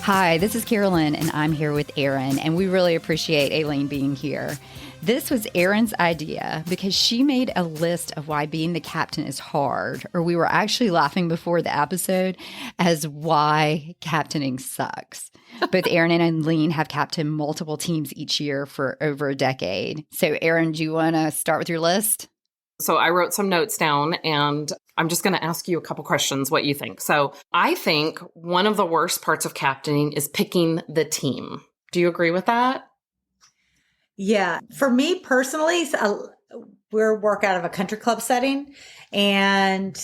Hi, this is Carolyn, and I'm here with Erin, and we really appreciate Aileen being here. This was Erin's idea because she made a list of why being the captain is hard, or we were actually laughing before the episode as why captaining sucks. Both Erin and Aileen have captained multiple teams each year for over a decade. So, Erin, do you want to start with your list? So I wrote some notes down and I'm just going to ask you a couple questions, what you think. So I think one of the worst parts of captaining is picking the team. Do you agree with that? Yeah. For me personally, we work out of a country club setting, and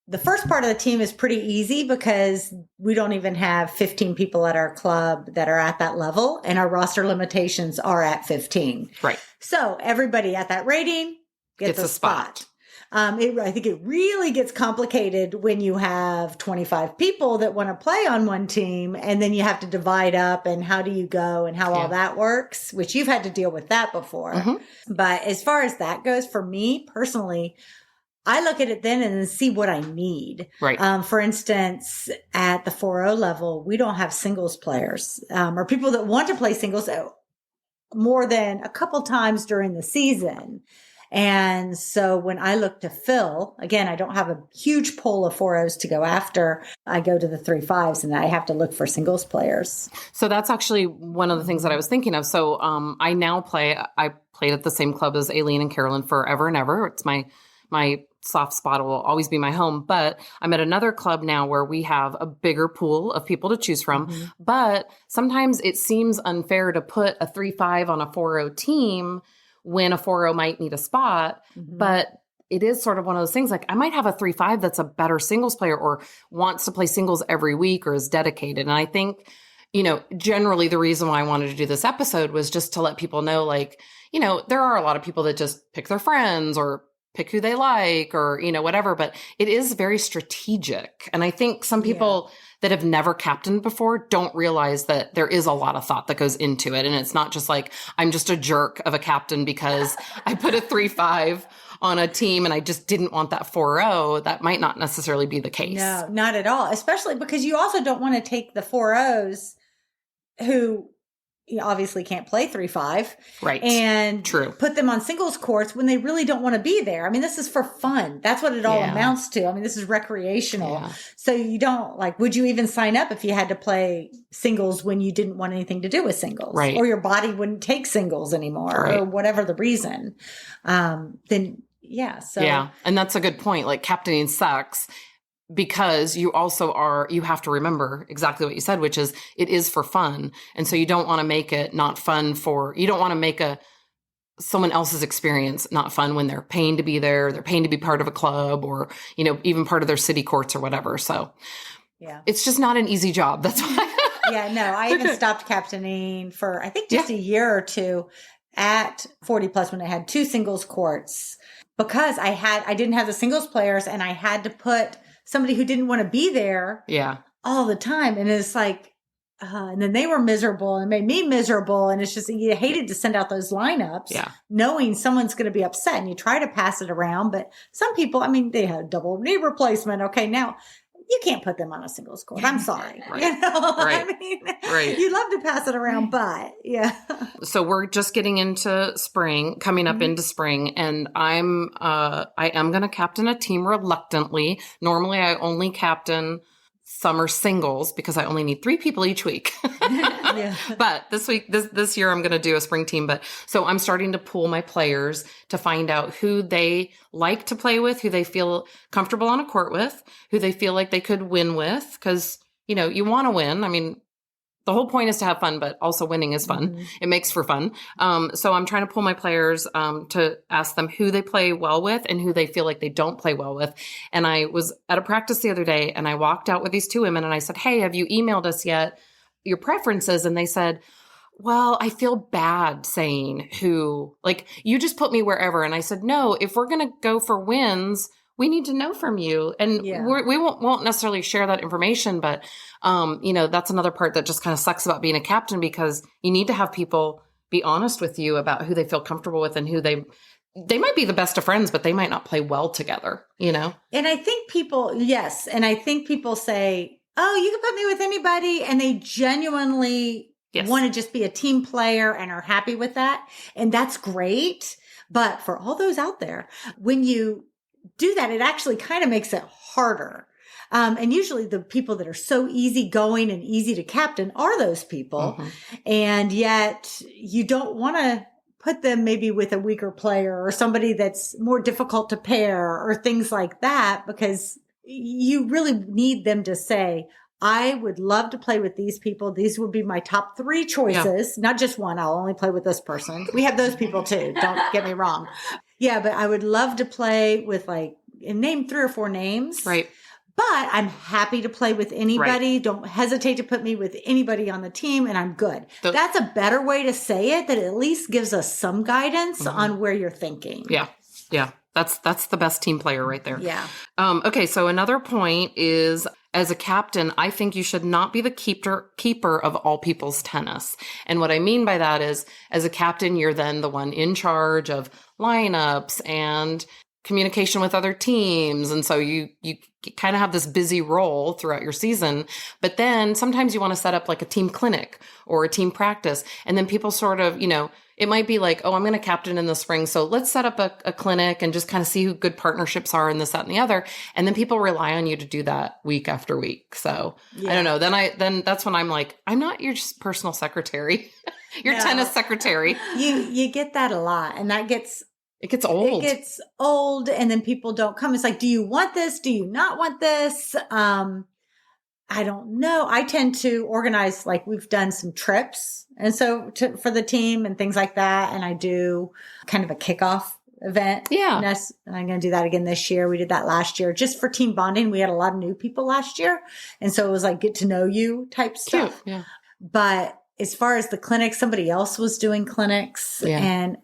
the first part of the team is pretty easy because we don't even have 15 people at our club that are at that level, and our roster limitations are at 15. Right. So everybody at that rating gets a spot. I think it really gets complicated when you have 25 people that want to play on one team, and then you have to divide up and how do you go and how all that works, which you've had to deal with that before. Mm-hmm. But as far as that goes, for me personally, I look at it then and then see what I need. Right. For instance, at the 4-0 level, we don't have singles players or people that want to play singles more than a couple times during the season. And so when I look to fill, again, I don't have a huge pool of 4-0s to go after. I go to the 3-5s and I have to look for singles players. So that's actually one of the things that I was thinking of. So I played at the same club as Aileen and Carolyn forever and ever. It's my soft spot will always be my home. But I'm at another club now where we have a bigger pool of people to choose from. Mm-hmm. But sometimes it seems unfair to put a 3-5 on a 4-0 team when a 4-0 might need a spot. Mm-hmm. But it is sort of one of those things, like I might have a 3-5 that's a better singles player or wants to play singles every week or is dedicated. And I think, generally the reason why I wanted to do this episode was just to let people know, like, there are a lot of people that just pick their friends or pick who they like or, whatever, but it is very strategic. And I think some people that have never captained before don't realize that there is a lot of thought that goes into it. And it's not just like, I'm just a jerk of a captain because I put a 3-5 on a team and I just didn't want that 4-0. That might not necessarily be the case. No, not at all. Especially because you also don't want to take the 4-0s who obviously can't play 3-5. Right. And True. Put them on singles courts when they really don't want to be there. I mean, this is for fun. That's what it all amounts to. I mean, this is recreational. Yeah. So you don't would you even sign up if you had to play singles when you didn't want anything to do with singles? Right. Or your body wouldn't take singles anymore or whatever the reason. Then. Yeah. And that's a good point. Like captaining sucks. Because you have to remember exactly what you said, which is it is for fun. And so you don't want to make it not fun you don't want to make someone else's experience not fun when they're paying to be there, they're paying to be part of a club or, even part of their city courts or whatever. So it's just not an easy job. That's why. I even stopped captaining for, I think just a year or two at 40 plus when I had 2 singles courts because I didn't have the singles players and I had to put somebody who didn't want to be there all the time. And it's like, and then they were miserable and made me miserable. And it's just, you hated to send out those lineups knowing someone's going to be upset and you try to pass it around. But some people, they had double knee replacement. Okay. Now you can't put them on a singles court. I'm sorry. Right. Right. You'd love to pass it around, but So we're just getting into spring, coming up into spring, and I am going to captain a team reluctantly. Normally I only captain summer singles because I only need 3 people each week. But this year I'm going to do a spring team. But so I'm starting to pool my players to find out who they like to play with, who they feel comfortable on a court with, who they feel like they could win with. Cause you want to win. The whole point is to have fun, but also winning is fun. Mm-hmm. It makes for fun. So I'm trying to pull my players to ask them who they play well with and who they feel like they don't play well with. And I was at a practice the other day and I walked out with these 2 women and I said, hey, have you emailed us yet your preferences? And they said, well, I feel bad saying who, you just put me wherever. And I said, no, if we're going to go for wins, we need to know from you. And we won't necessarily share that information, but, that's another part that just kind of sucks about being a captain because you need to have people be honest with you about who they feel comfortable with and who they might be the best of friends, but they might not play well together, And I think people say, oh, you can put me with anybody. And they genuinely want to just be a team player and are happy with that. And that's great. But for all those out there, when you do that, it actually kind of makes it harder. And usually the people that are so easygoing and easy to captain are those people. And yet you don't want to put them maybe with a weaker player or somebody that's more difficult to pair or things like that, because you really need them to say, I would love to play with these people. These would be my top 3 choices, not just one. I'll only play with this person. We have those people too. Don't get me wrong. Yeah, but I would love to play with name 3 or 4 names. Right. But I'm happy to play with anybody. Right. Don't hesitate to put me with anybody on the team, and I'm good. That's a better way to say it, that at least gives us some guidance on where you're thinking. Yeah. Yeah. That's the best team player right there. Yeah. Okay. So another point is, as a captain, I think you should not be the keeper of all people's tennis. And what I mean by that is, as a captain, you're then the one in charge of lineups and communication with other teams. And so you kind of have this busy role throughout your season, but then sometimes you want to set up like a team clinic or a team practice. And then people sort of, it might be like, oh, I'm going to captain in the spring, so let's set up a clinic and just kind of see who good partnerships are and this, that, and the other. And then people rely on you to do that week after week. So I don't know. Then that's when I'm like, I'm not your personal secretary, your tennis secretary. You get that a lot. And that it gets old. It gets old, and then people don't come. It's like, do you want this? Do you not want this? I don't know. I tend to organize, we've done some trips, and so for the team and things like that. And I do kind of a kickoff event. Yeah. And I'm going to do that again this year. We did that last year just for team bonding. We had a lot of new people last year. And so it was like get to know you type stuff. Cute. Yeah. But as far as the clinics, somebody else was doing clinics, and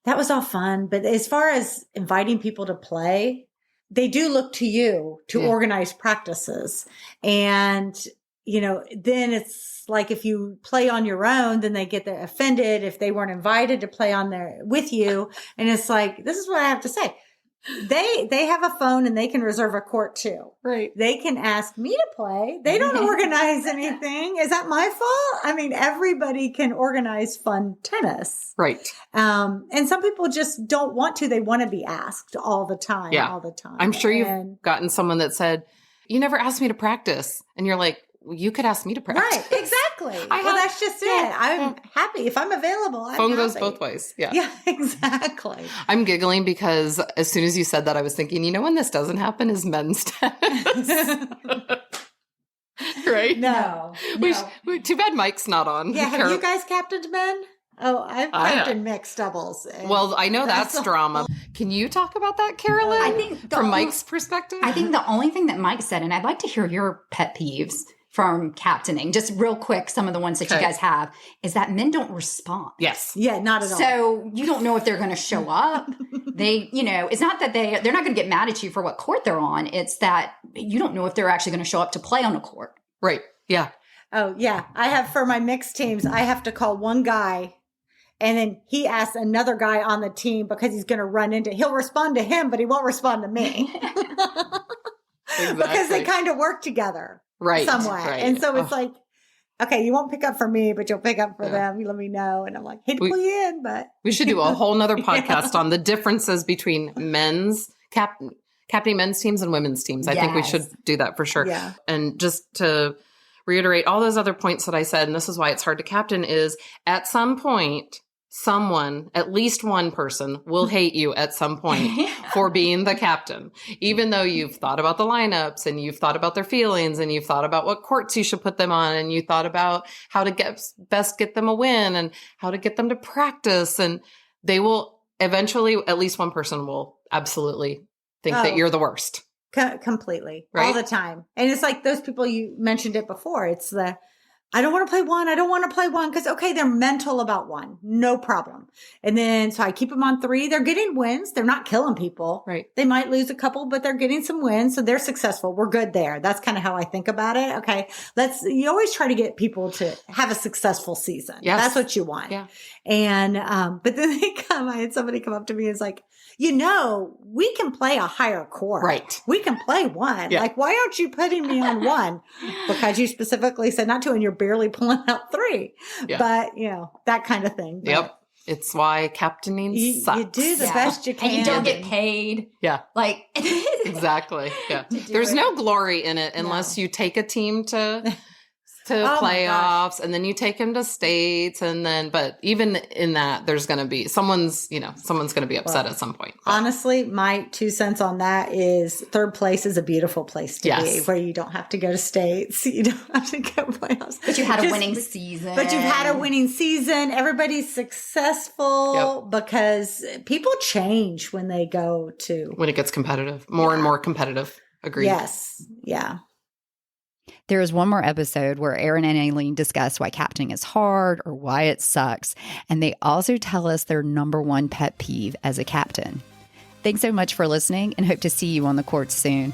that was all fun. But as far as inviting people to play, they do look to you to organize practices. And, then it's like if you play on your own, then they get offended if they weren't invited to play on there with you. And it's like, this is what I have to say. They have a phone and they can reserve a court too. Right. They can ask me to play. They don't organize anything. Is that my fault? I mean, everybody can organize fun tennis. Right. And some people just don't want to. They want to be asked all the time. Yeah. All the time. I'm sure you've gotten someone that said, you never asked me to practice. And you're like, well, you could ask me to practice. Right. Exactly. That's just it. I'm happy. If I'm available, Phone goes both ways. Yeah. Yeah, exactly. I'm giggling because as soon as you said that, I was thinking, when this doesn't happen is men's tennis. Right? No. Too bad Mike's not on. Yeah. Have you guys captained men? Oh, I've captained mixed doubles. Well, I know that's drama. Can you talk about that, Carolyn? I think from Mike's perspective? I think the only thing that Mike said, and I'd like to hear your pet peeves from captaining, just real quick, some of the ones that you guys have, is that men don't respond. Yes. Yeah, not at all. So you don't know if they're going to show up. It's not that they're not going to get mad at you for what court they're on. It's that you don't know if they're actually going to show up to play on a court. Right. Yeah. Oh, yeah. I have, for my mixed teams, I have to call one guy, and then he asks another guy on the team because he's going to he'll respond to him, but he won't respond to me. Exactly. Because they kind of work together. Right. Some way. Right. And so it's like, okay, you won't pick up for me, but you'll pick up for them. You let me know. And I'm like, hate to pull you in, but. We should do a whole nother podcast on the differences between captaining men's teams and women's teams. I think we should do that for sure. Yeah. And just to reiterate all those other points that I said, and this is why it's hard to captain, is at some point, someone, at least one person, will hate you at some point for being the captain, even though you've thought about the lineups and you've thought about their feelings and you've thought about what courts you should put them on and you thought about how to best get them a win and how to get them to practice. And they will eventually, at least one person will absolutely think that you're the worst. Completely. Right? All the time. And it's like those people, you mentioned it before. It's I don't want to play one. I don't want to play one because, okay, they're mental about one. No problem. And then, so I keep them on 3. They're getting wins. They're not killing people. Right. They might lose a couple, but they're getting some wins. So they're successful. We're good there. That's kind of how I think about it. Okay. You always try to get people to have a successful season. Yes. That's what you want. Yeah. And, but then I had somebody come up to me and it's like, we can play a higher chord. Right. We can play 1. Yeah. Like, why aren't you putting me on 1? Because you specifically said not to, and you're barely pulling out 3. Yeah. But, that kind of thing. But Yep. It's why captaining sucks. you do the best you can. And you don't get paid. Yeah. Like, Exactly. Yeah. There's no glory in it unless you take a team to Oh my playoffs and then you take them to states but even in that there's going to be someone's going to be upset at some point. But. Honestly, my 2 cents on that is 3rd place is a beautiful place to be, Yes. where you don't have to go to states. You don't have to go playoffs. but you had a winning season. But you've had a winning season. Everybody's successful because people change when they go to. When it gets competitive, more and more competitive. Agreed. Yes. Yeah. There is one more episode where Erin and Aileen discuss why captaining is hard or why it sucks. And they also tell us their number 1 pet peeve as a captain. Thanks so much for listening and hope to see you on the court soon.